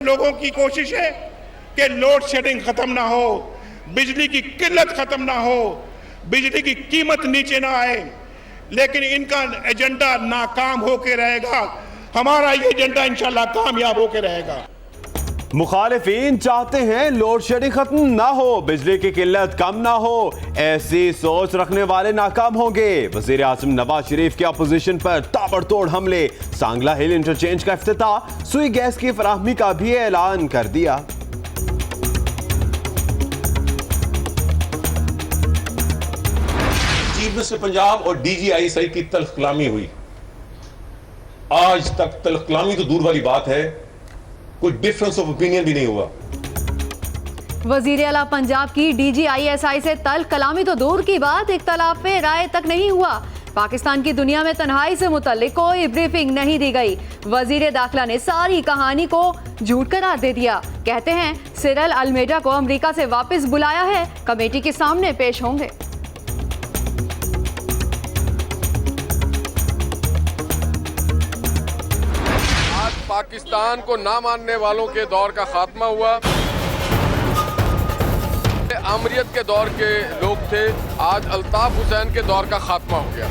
लोगों की कोशिश है कि लोड शेडिंग खत्म ना हो, बिजली की किल्लत खत्म ना हो, बिजली की कीमत नीचे ना आए, लेकिन इनका एजेंडा नाकाम होके रहेगा। हमारा ये एजेंडा इंशाल्लाह कामयाब होके रहेगा। मुखालिफिन चाहते हैं लोड शेडिंग खत्म ना हो, बिजली की किल्लत कम ना हो। ऐसी सोच रखने वाले नाकाम होंगे। वजीर आजम नवाज शरीफ के अपोजिशन पर ताबड़तोड़ हमले, सांगला हिल इंटरचेंज का इफ्तिताह, सुई गैस की फराहमी का भी ऐलान कर दिया। चीफ मिनिस्टर पंजाब और DGI की तल्ख कलामी हुई। आज तक तल्ख कलामी तो दूर वाली बात है, कोई डिफरेंस ऑफ ओपिनियन भी नहीं हुआ। वजीर आला पंजाब की DGI से तल्ख कलामी तो दूर की बात, इख्तलाफ राय तक नहीं हुआ। पाकिस्तान की दुनिया में तन्हाई से मुतल्लिक कोई ब्रीफिंग नहीं दी गई। वजीर दाखिला ने सारी कहानी को झूठ करार दे दिया। कहते हैं सिरल अलमेडा को अमेरिका से वापस बुलाया है, कमेटी के सामने पेश होंगे। पाकिस्तान को ना मानने वालों के दौर का खात्मा हुआ। आमरीत के दौर के लोग थे, आज अल्ताफ हुसैन के दौर का खात्मा हो गया।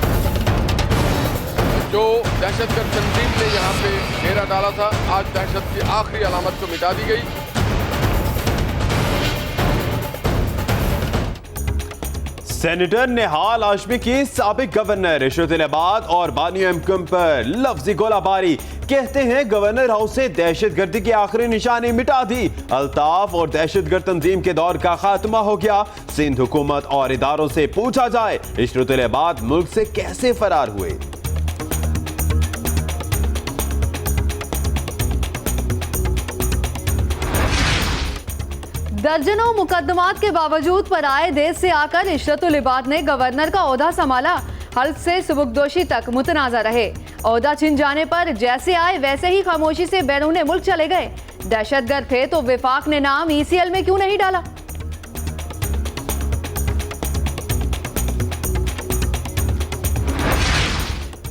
जो दहशतगर्द तंजीम ने यहाँ पे घेरा डाला था, आज दहशत की आखिरी अलामत को मिटा दी गई। सेनेटर निहाल हाशमी की साबिक गवर्नर रिश्वत इलाहाबाद और बानी एमकम पर लफ्जी गोलाबारी। कहते हैं गवर्नर हाउस से दहशतगर्दी की आखिरी निशानी मिटा दी। अल्ताफ और दहशतगर्द तंजीम के दौर का खात्मा हो गया। सिंध हुकूमत और इदारों से पूछा जाए रिश्वत इलाहाबाद मुल्क से कैसे फरार हुए। दर्जनों मुकदमात के बावजूद पराए देश से आकर इशरतुल इबाद ने गवर्नर का ओहदा संभाला। हल्फ से सुबुकदोशी तक मुतनाज़ा रहे। ओहदा छिन जाने पर जैसे आए वैसे ही खामोशी से बैरून मुल्क चले गए। दहशतगर्द थे तो विफाक ने नाम ECL में क्यों नहीं डाला?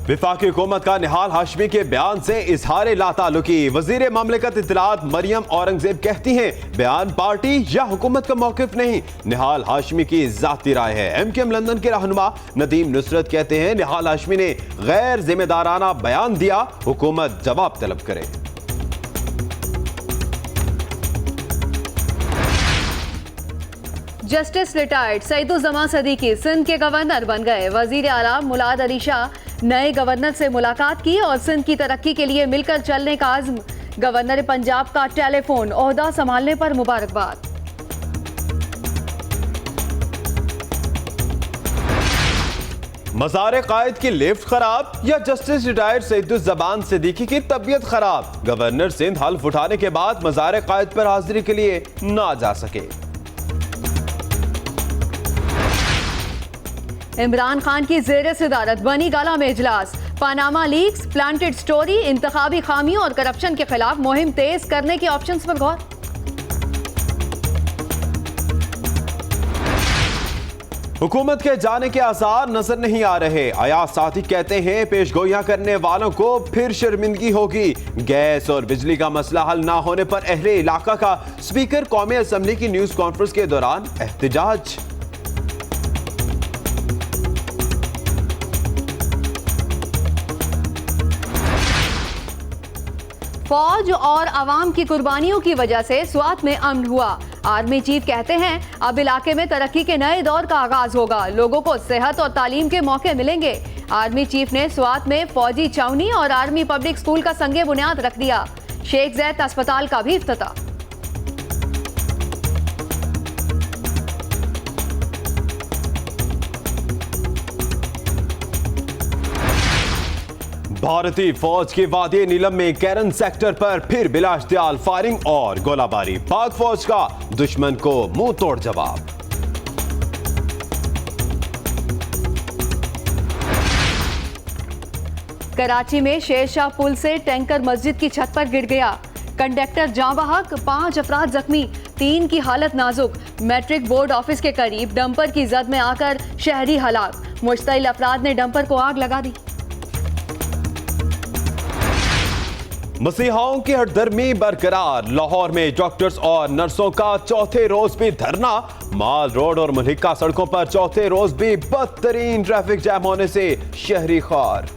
विफाकी हुकूमत का निहाल हाशमी के बयान से इजहार लाताल्लुकी। वजीर ममलिकत इत्तलात मरियम औरंगजेब कहती हैं बयान पार्टी या हुकूमत का मौकिफ नहीं, निहाल हाशमी की जाती राय है। MKM लंदन के रहनुमा नदीम नुसरत कहते हैं निहाल हाशमी ने गैर जिम्मेदाराना बयान दिया, हुकूमत जवाब तलब करे। जस्टिस रिटायर्ड सईदुज़्ज़मान सदीकी सिंध के गवर्नर बन गए। वजीर आला मुलाद अली शाह नए गवर्नर से मुलाकात की और सिंध की तरक्की के लिए मिलकर चलने का आज़्म। गवर्नर पंजाब का टेलीफोन ओहदा संभालने पर मुबारकबाद। मज़ार कायद की लिफ्ट खराब या जस्टिस रिटायर्ड सईदुज़्ज़मान सदीकी की तबीयत खराब। गवर्नर सिंध हल्फ उठाने के बाद मज़ार कायद पर हाजिरी के लिए ना जा सके। इमरान खान की ज़ेरे सदारत बनी गाला में इजलास। पानामा लीक्स, प्लांटेड स्टोरी, इंतखाबी खामियों और करप्शन के खिलाफ मुहिम तेज करने के ऑप्शंस पर गौर। हुकूमत के जाने के आसार नजर नहीं आ रहे। अयाज साथी कहते हैं पेशगोइयां करने वालों को फिर शर्मिंदगी होगी। गैस और बिजली का मसला हल ना होने पर अहले इलाका का स्पीकर कौमी असम्बली की न्यूज कॉन्फ्रेंस के दौरान एहतजाज। फौज और अवाम की कुर्बानियों की वजह से स्वात में अमन हुआ। आर्मी चीफ कहते हैं अब इलाके में तरक्की के नए दौर का आगाज होगा, लोगों को सेहत और तालीम के मौके मिलेंगे। आर्मी चीफ ने स्वात में फौजी छावनी और आर्मी पब्लिक स्कूल का संगे बुनियाद रख दिया। शेख ज़ैद अस्पताल का भी इफ्तिताह। भारतीय फौज के वादी नीलम में कैरन सेक्टर पर फिर बिलाश्तियाल फायरिंग और गोलाबारी। पाक फौज का दुश्मन को मुंह तोड़ जवाब। कराची में शेरशाह पुल से टैंकर मस्जिद की छत पर गिर गया। कंडक्टर जाँ बहक, 5 अफराद जख्मी, 3 की हालत नाजुक। मैट्रिक बोर्ड ऑफिस के करीब डंपर की जद में आकर शहरी हलाक। मुश्तइल अफराद ने डंपर को आग लगा दी। मसीहाओं की हटदर्मी बरकरार। लाहौर में डॉक्टर्स और नर्सों का चौथे रोज भी धरना। माल रोड और मुल्हिका सड़कों पर चौथे रोज भी बदतरीन ट्रैफिक जैम होने से शहरी खार।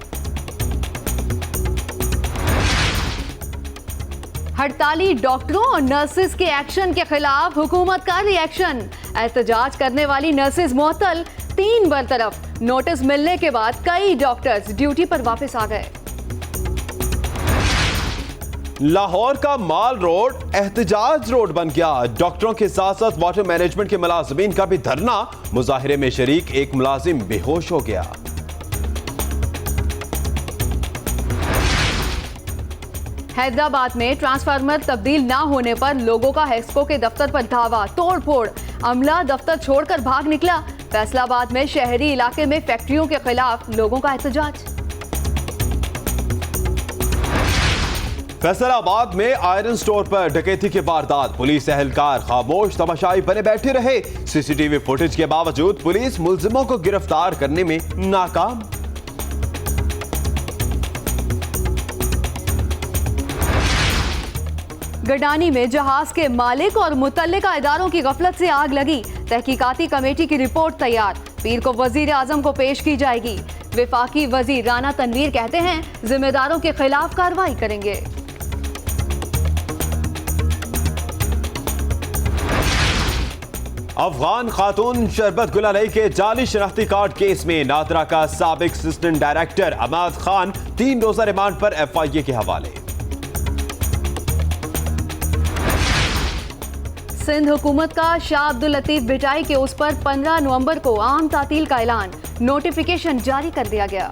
हड़ताली डॉक्टरों और नर्सेज के एक्शन के खिलाफ हुकूमत का रिएक्शन। एहतजाज करने वाली नर्सेज मुअत्तल, 3 बरतरफ। नोटिस मिलने के बाद कई डॉक्टर्स ड्यूटी पर वापस आ गए। लाहौर का माल रोड एहतजाज रोड बन गया। डॉक्टरों के साथ साथ वाटर मैनेजमेंट के मुलाजिमीन का भी धरना। मुजाहिरे में शरीक एक मुलाजिम बेहोश हो गया। हैदराबाद में ट्रांसफार्मर तब्दील ना होने पर लोगों का हेस्को के दफ्तर पर धावा, तोड़फोड़। अमला दफ्तर छोड़कर भाग निकला। फैसलाबाद में शहरी इलाके में फैक्ट्रियों के खिलाफ लोगों का एहतजाज। फैसलाबाद में आयरन स्टोर पर डकैती की वारदात। पुलिस एहलकार खामोश तमाशाई बने बैठे रहे। सीसीटीवी फुटेज के बावजूद पुलिस मुलजिमों को गिरफ्तार करने में नाकाम। गडानी में जहाज के मालिक और मुतल्लिका इदारों की गफलत से आग लगी। तहकीकाती कमेटी की रिपोर्ट तैयार, पीर को वजीर आजम को पेश की जाएगी। विफाकी वजीर राना तनवीर कहते हैं जिम्मेदारों के खिलाफ कार्रवाई करेंगे। अफगान खातून शरबत गुलालई के जाली शनाख्ती कार्ड केस में नादरा का साबिक असिस्टेंट डायरेक्टर अमाद खान 3 रोजा रिमांड पर FIA के हवाले। सिंध हुकूमत का शाह अब्दुल लतीफ भिटाई के उस पर 15 नवंबर को आम तातील का ऐलान। नोटिफिकेशन जारी कर दिया गया।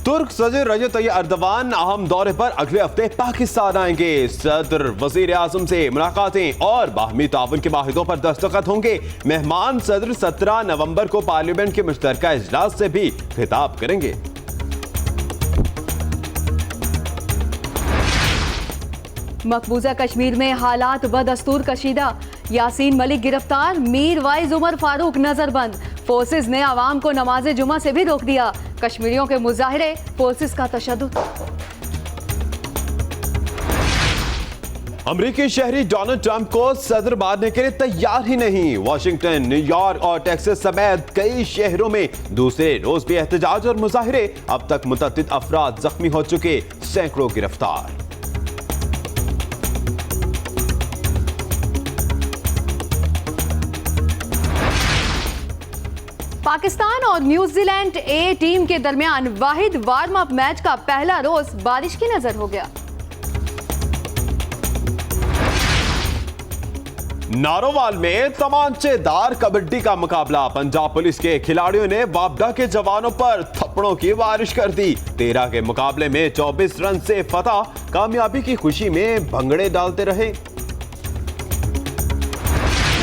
तुर्क सदर रजब तैयब अर्दवान अहम दौरे पर अगले हफ्ते पाकिस्तान आएंगे। सदर वजीर आजम से मुलाकातें और बाहमी ताउन के माहिदों पर दस्तखत होंगे। मेहमान सदर 17 नवंबर को पार्लियामेंट के मुश्तरका इजलास से भी खिताब करेंगे। मकबूजा कश्मीर में हालात बदस्तूर कशीदा। यासीन मलिक गिरफ्तार, मीर वाइज उमर फारूक नजरबंद। फोर्सेस ने आवाम को नमाज जुमा से भी रोक दिया। कश्मीरियों के मुजाहिरे, फोर्सेस का तशद्दुद। अमरीकी शहरी डोनाल्ड ट्रंप को सदर मानने के लिए तैयार ही नहीं। वाशिंगटन, न्यूयॉर्क और टेक्सास समेत कई शहरों में दूसरे रोज भी एहतजाज और मुजाहिरे। अब तक मुतअद्दिद अफराद जख्मी हो चुके, सैकड़ों गिरफ्तार। पाकिस्तान और न्यूजीलैंड ए टीम के दरमियान वाहिद वार्म अप मैच का पहला रोज बारिश की नजर हो गया। नारोवाल में तमांचेदार कबड्डी का मुकाबला। पंजाब पुलिस के खिलाड़ियों ने वापडा के जवानों पर थप्पड़ों की बारिश कर दी। 13 के मुकाबले में 24 रन से फतह। कामयाबी की खुशी में भंगड़े डालते रहे।